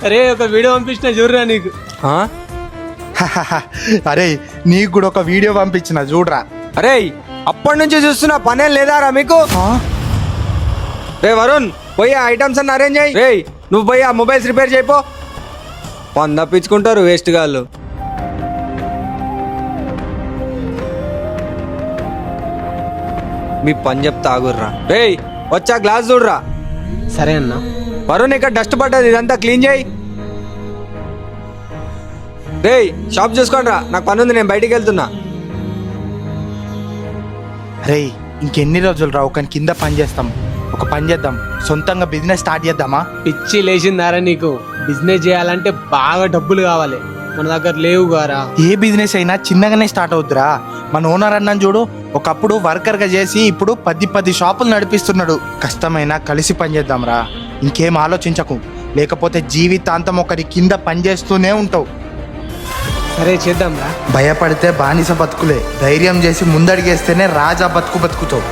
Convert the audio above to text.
అరే ఒక వీడియో పంపించిన చూడరా నీకు. అరే నీకు కూడా ఒక వీడియో పంపించిన చూడరా. అరే అప్పటి నుంచి చూస్తున్నా పనేం లేదారా మీకు? రే వరుణ్ పోయి ఆ ఐటమ్స్ అన్ని అరేంజ్ అయ్యి. రే నువ్వు పోయి ఆ మొబైల్స్ రిపేర్ చేయిపో. తప్పించుకుంటారు వేస్ట్ గాళ్ళు. మీ పని చెప్తా ఆగుర్రా. రే వచ్చా గ్లాస్ చూడరా. సరే అన్న. వరుణ్ ఇక్కడ డస్ట్ పడ్డది, ఇదంతా క్లీన్ చేయి. రే షాప్ చూసుకోండి రా, నాకు పని ఉంది, నేను బయటికి వెళ్తున్నా. రే ఇంకెన్ని రోజులు రా ఒక కింద పని చేస్తాం. ఒక పని చేద్దాం, సొంతంగా బిజినెస్ స్టార్ట్ చేద్దామా? పిచ్చి లేచిందారా నీకు? బిజినెస్ చేయాలంటే బాగా డబ్బులు కావాలి, మన దగ్గర లేవు గారా. ఏ బిజినెస్ అయినా చిన్నగానే స్టార్ట్ అవుద్దిరా. మన ఓనర్ అన్నాను చూడు, ఒకప్పుడు వర్కర్ గా చేసి ఇప్పుడు 10 షాపులు నడిపిస్తున్నాడు. కష్టమైనా కలిసి పని చేద్దాం రా. ఇంకేం ఆలోచించకు, లేకపోతే జీవితాంతం ఒకరి కింద పని చేస్తూనే ఉంటావు. సరే చేద్దాం రా. భయపడితే బానిస బతుకులే, ధైర్యం చేసి ముందడిగేస్తేనే రాజా బతుకుతావు.